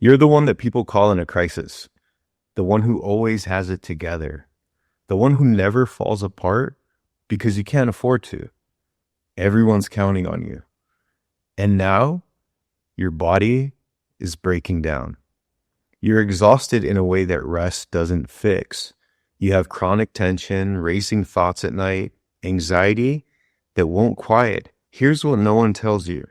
You're the one that people call in a crisis, the one who always has it together, the one who never falls apart because you can't afford to. Everyone's counting on you. And now your body is breaking down. You're exhausted in a way that rest doesn't fix. You have chronic tension, racing thoughts at night, anxiety that won't quiet. Here's what no one tells you.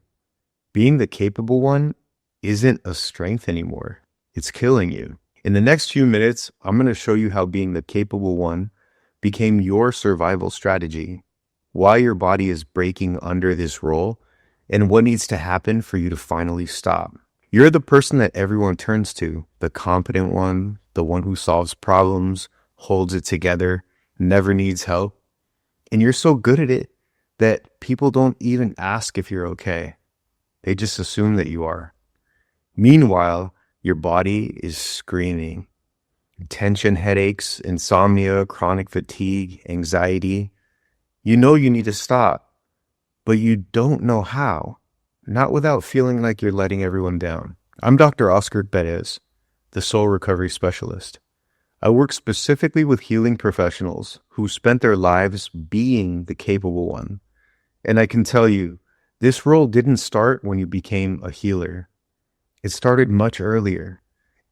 Being the capable one isn't a strength anymore. It's killing you. In the next few minutes, I'm going to show you how being the capable one became your survival strategy, why your body is breaking under this role, and what needs to happen for you to finally stop. You're the person that everyone turns to, the competent one, the one who solves problems, holds it together, never needs help. And you're so good at it that people don't even ask if you're okay. They just assume that you are. Meanwhile, your body is screaming. Tension, headaches, insomnia, chronic fatigue, anxiety. You know you need to stop, but you don't know how. Not without feeling like you're letting everyone down. I'm Dr. Oscar Perez, the Soul Recovery Specialist. I work specifically with healing professionals who spent their lives being the capable one. And I can tell you, this role didn't start when you became a healer. It started much earlier,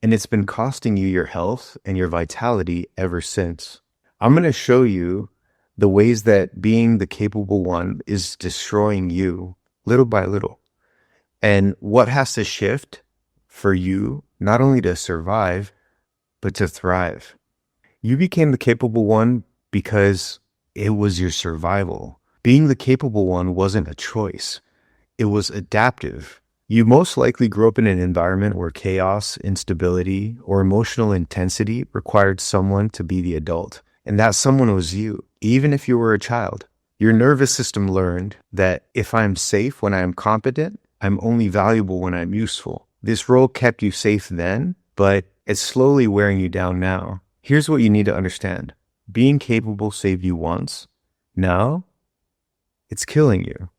and it's been costing you your health and your vitality ever since. I'm going to show you the ways that being the capable one is destroying you little by little. And what has to shift for you, not only to survive, but to thrive. You became the capable one because it was your survival. Being the capable one wasn't a choice. It was adaptive. You most likely grew up in an environment where chaos, instability, or emotional intensity required someone to be the adult. And that someone was you, even if you were a child. Your nervous system learned that if I'm safe when I am competent, I'm only valuable when I'm useful. This role kept you safe then, but it's slowly wearing you down now. Here's what you need to understand. Being capable saved you once. Now, it's killing you.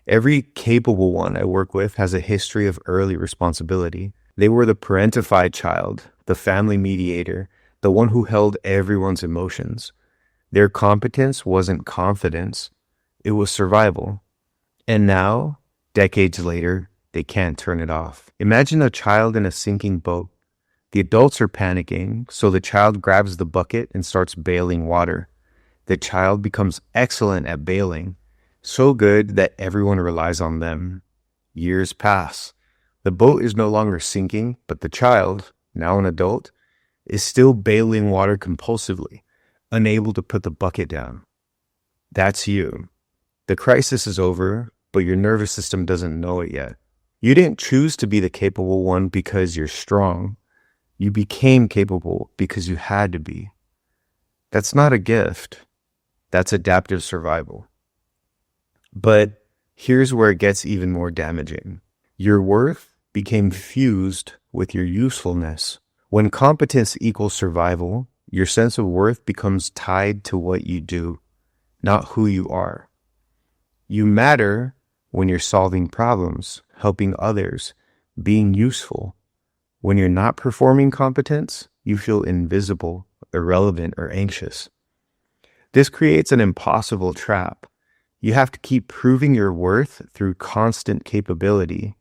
Every capable one I work with has a history of early responsibility. They were the parentified child, the family mediator, the one who held everyone's emotions. Their competence wasn't confidence, it was survival. And now, decades later, they can't turn it off. Imagine a child in a sinking boat. The adults are panicking, so the child grabs the bucket and starts bailing water. The child becomes excellent at bailing, so good that everyone relies on them. Years pass. The boat is no longer sinking, but the child, now an adult, is still bailing water compulsively, unable to put the bucket down. That's you. The crisis is over, but your nervous system doesn't know it yet. You didn't choose to be the capable one because you're strong. You became capable because you had to be. That's not a gift. That's adaptive survival. But here's where it gets even more damaging. Your worth became fused with your usefulness. When competence equals survival, your sense of worth becomes tied to what you do, not who you are. You matter when you're solving problems, helping others, being useful. When you're not performing competence, you feel invisible, irrelevant, or anxious. This creates an impossible trap. You have to keep proving your worth through constant capability.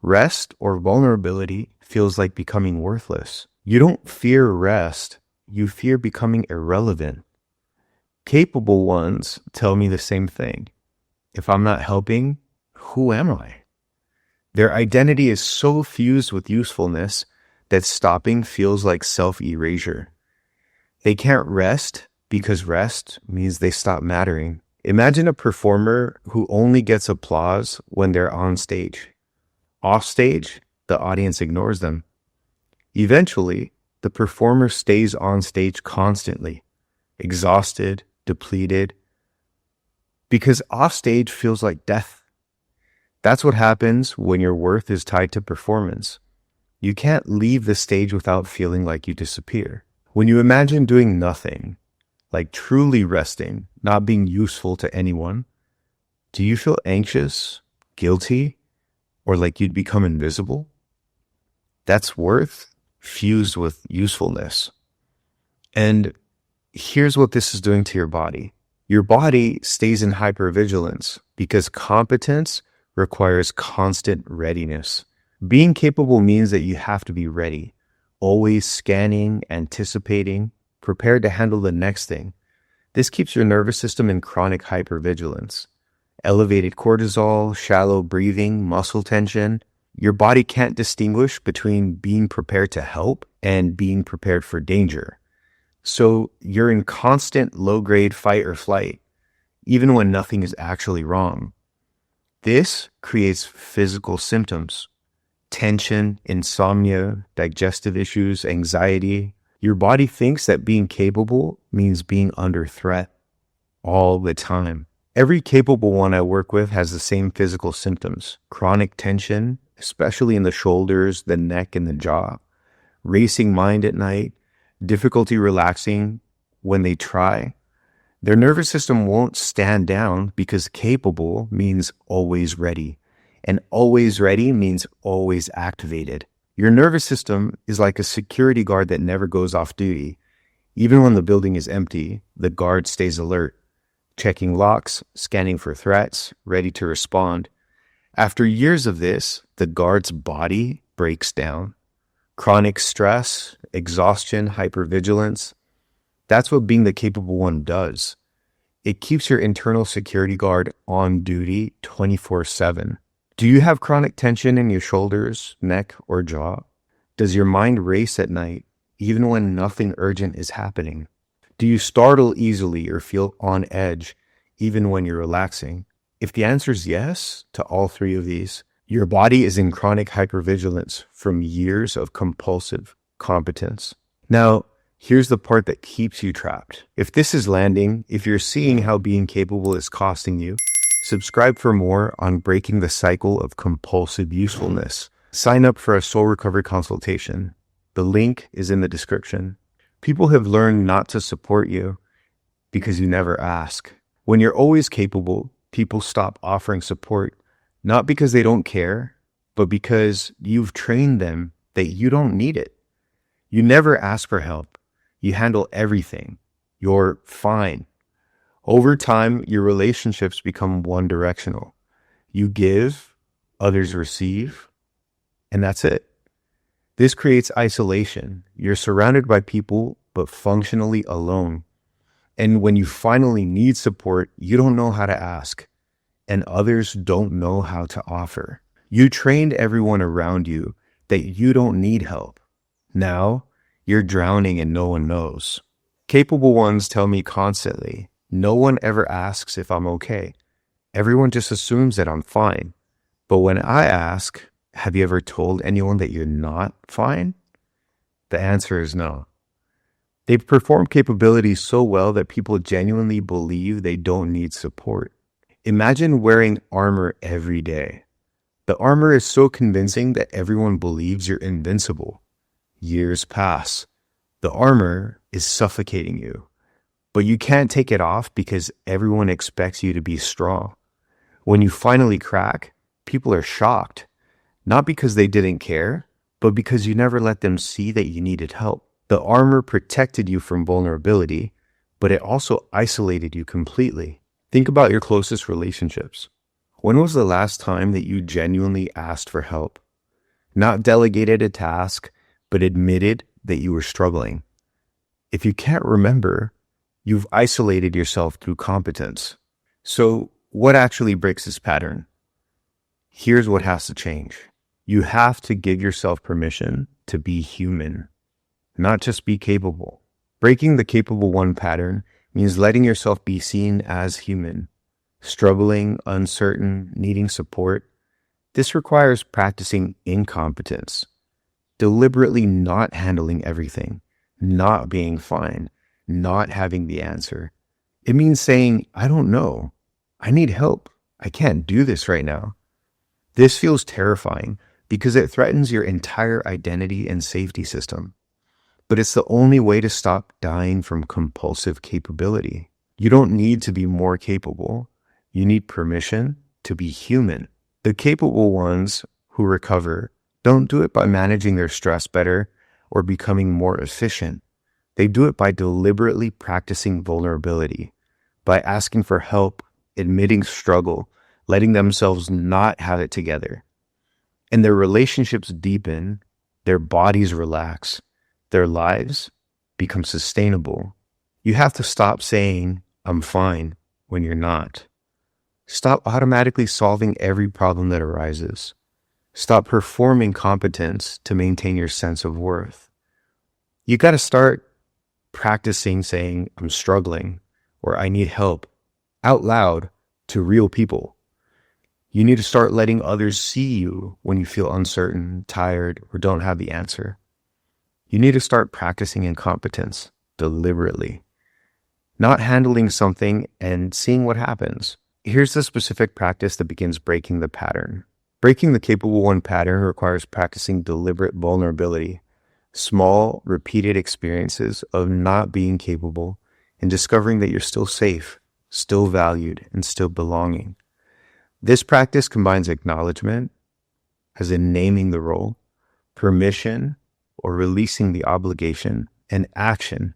Rest or vulnerability feels like becoming worthless. You don't fear rest, you fear becoming irrelevant. Capable ones tell me the same thing. If I'm not helping, who am I? Their identity is so fused with usefulness that stopping feels like self-erasure. They can't rest because rest means they stop mattering. Imagine a performer who only gets applause when they're on stage. Off stage, the audience ignores them. Eventually, the performer stays on stage constantly, exhausted, depleted, because off stage feels like death. That's what happens when your worth is tied to performance. You can't leave the stage without feeling like you disappear. When you imagine doing nothing, like truly resting, not being useful to anyone, do you feel anxious, guilty, or like you'd become invisible? That's worth fused with usefulness. And here's what this is doing to your body. Your body stays in hypervigilance because competence requires constant readiness. Being capable means that you have to be ready, always scanning, anticipating, prepared to handle the next thing. This keeps your nervous system in chronic hypervigilance. Elevated cortisol, shallow breathing, muscle tension. Your body can't distinguish between being prepared to help and being prepared for danger. So you're in constant low-grade fight or flight, even when nothing is actually wrong. This creates physical symptoms: tension, insomnia, digestive issues, anxiety. Your body thinks that being capable means being under threat all the time. Every capable one I work with has the same physical symptoms: chronic tension, especially in the shoulders, the neck, and the jaw, racing mind at night, difficulty relaxing when they try. Their nervous system won't stand down because capable means always ready, and always ready means always activated. Your nervous system is like a security guard that never goes off duty. Even when the building is empty, the guard stays alert, checking locks, scanning for threats, ready to respond. After years of this, the guard's body breaks down. Chronic stress, exhaustion, hypervigilance. That's what being the capable one does. It keeps your internal security guard on duty 24/7. Do you have chronic tension in your shoulders, neck, or jaw? Does your mind race at night, even when nothing urgent is happening? Do you startle easily or feel on edge, even when you're relaxing? If the answer is yes to all three of these, your body is in chronic hypervigilance from years of compulsive competence. Now, here's the part that keeps you trapped. If this is landing, if you're seeing how being capable is costing you, subscribe for more on breaking the cycle of compulsive usefulness. Sign up for a soul recovery consultation. The link is in the description. People have learned not to support you because you never ask. When you're always capable, people stop offering support, not because they don't care, but because you've trained them that you don't need it. You never ask for help. You handle everything. You're fine. Over time, your relationships become one-directional. You give, others receive, and that's it. This creates isolation. You're surrounded by people, but functionally alone. And when you finally need support, you don't know how to ask, and others don't know how to offer. You trained everyone around you that you don't need help. Now, you're drowning and no one knows. Capable ones tell me constantly, no one ever asks if I'm okay. Everyone just assumes that I'm fine. But when I ask, have you ever told anyone that you're not fine? The answer is no. They perform capabilities so well that people genuinely believe they don't need support. Imagine wearing armor every day. The armor is so convincing that everyone believes you're invincible. Years pass. The armor is suffocating you, but you can't take it off because everyone expects you to be strong. When you finally crack, people are shocked, not because they didn't care, but because you never let them see that you needed help. The armor protected you from vulnerability, but it also isolated you completely. Think about your closest relationships. When was the last time that you genuinely asked for help? Not delegated a task, but admitted that you were struggling. If you can't remember, you've isolated yourself through competence. So what actually breaks this pattern? Here's what has to change. You have to give yourself permission to be human, not just be capable. Breaking the capable one pattern means letting yourself be seen as human, struggling, uncertain, needing support. This requires practicing incompetence, deliberately not handling everything, not being fine, not having the answer. It means saying, I don't know. I need help. I can't do this right now. This feels terrifying because it threatens your entire identity and safety system. But it's the only way to stop dying from compulsive capability. You don't need to be more capable. You need permission to be human. The capable ones who recover don't do it by managing their stress better or becoming more efficient. They do it by deliberately practicing vulnerability, by asking for help, admitting struggle, letting themselves not have it together. And their relationships deepen, their bodies relax, their lives become sustainable. You have to stop saying, "I'm fine," when you're not. Stop automatically solving every problem that arises. Stop performing competence to maintain your sense of worth. You got to start practicing saying, "I'm struggling," or "I need help," out loud to real people. You need to start letting others see you when you feel uncertain, tired, or don't have the answer. You need to start practicing incompetence deliberately, not handling something and seeing what happens. Here's the specific practice that begins breaking the pattern. Breaking the capable one pattern requires practicing deliberate vulnerability, small, repeated experiences of not being capable and discovering that you're still safe, still valued, and still belonging. This practice combines acknowledgement, as in naming the role, permission, or releasing the obligation, and action,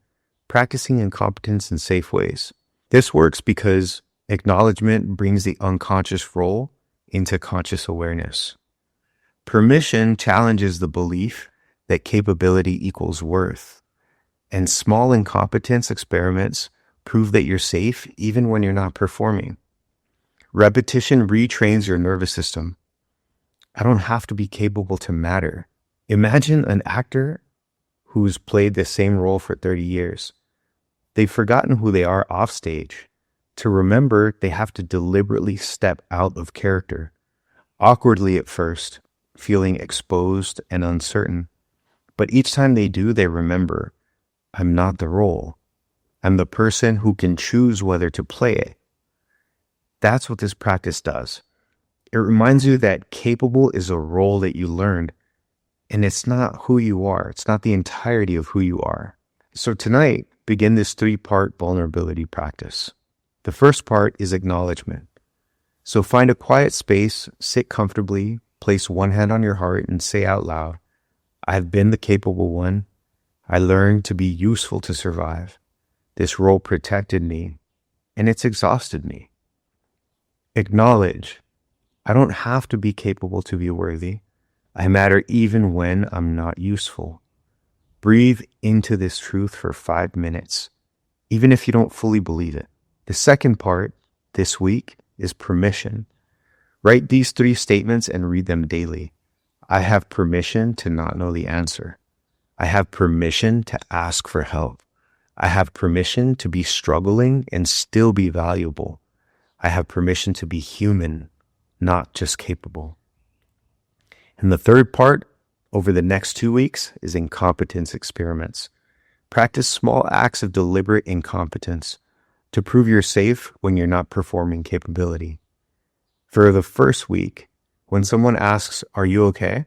practicing incompetence in safe ways. This works because acknowledgement brings the unconscious role into conscious awareness. Permission challenges the belief that capability equals worth, and small incompetence experiments prove that you're safe even when you're not performing. Repetition retrains your nervous system. I don't have to be capable to matter. Imagine an actor who's played the same role for 30 years. They've forgotten who they are off stage. To remember, they have to deliberately step out of character, awkwardly at first, feeling exposed and uncertain. But each time they do, they remember, I'm not the role. I'm the person who can choose whether to play it. That's what this practice does. It reminds you that capable is a role that you learned, and it's not who you are. It's not the entirety of who you are. So tonight, begin this 3-part vulnerability practice. The first part is acknowledgement. So find a quiet space, sit comfortably, place one hand on your heart and say out loud, I've been the capable one. I learned to be useful to survive. This role protected me, and it's exhausted me. Acknowledge, I don't have to be capable to be worthy. I matter even when I'm not useful. Breathe into this truth for 5 minutes, even if you don't fully believe it. The second part this week is permission. Write these 3 statements and read them daily. I have permission to not know the answer. I have permission to ask for help. I have permission to be struggling and still be valuable. I have permission to be human, not just capable. And the third part over the next 2 weeks is incompetence experiments. Practice small acts of deliberate incompetence to prove you're safe when you're not performing capability. For the first week, when someone asks, are you okay?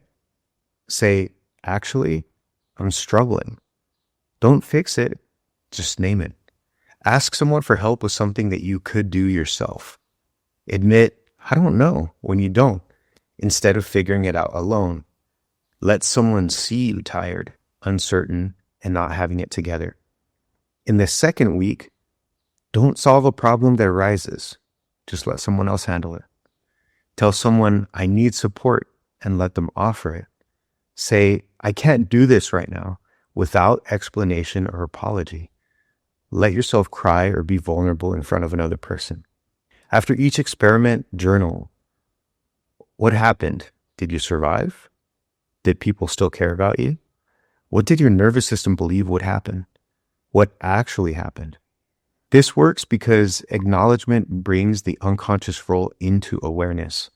Say, actually, I'm struggling. Don't fix it, just name it. Ask someone for help with something that you could do yourself. Admit, I don't know, when you don't, instead of figuring it out alone. Let someone see you tired, uncertain, and not having it together. In the second week, don't solve a problem that arises. Just let someone else handle it. Tell someone, I need support, and let them offer it. Say, I can't do this right now, without explanation or apology. Let yourself cry or be vulnerable in front of another person. After each experiment, journal. What happened? Did you survive? Did people still care about you? What did your nervous system believe would happen? What actually happened? This works because acknowledgement brings the unconscious role into awareness.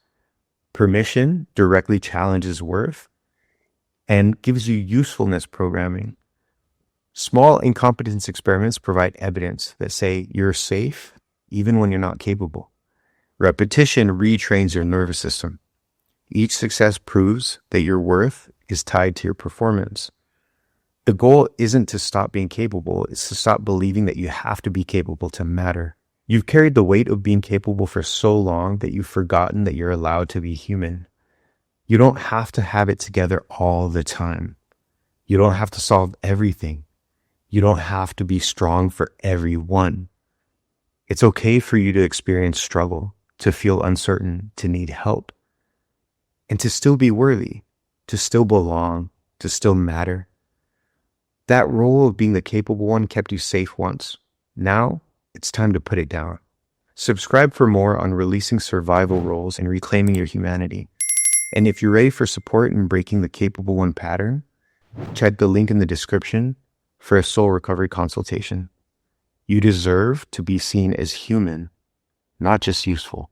Permission directly challenges worth and gives you usefulness programming. Small incompetence experiments provide evidence that say you're safe even when you're not capable. Repetition retrains your nervous system. Each success proves that your worth is tied to your performance. The goal isn't to stop being capable, it's to stop believing that you have to be capable to matter. You've carried the weight of being capable for so long that you've forgotten that you're allowed to be human. You don't have to have it together all the time. You don't have to solve everything. You don't have to be strong for everyone. It's okay for you to experience struggle, to feel uncertain, to need help, and to still be worthy, to still belong, to still matter. That role of being the capable one kept you safe once. Now, it's time to put it down. Subscribe for more on releasing survival roles and reclaiming your humanity. And if you're ready for support in breaking the capable one pattern, check the link in the description for a soul recovery consultation. You deserve to be seen as human, not just useful.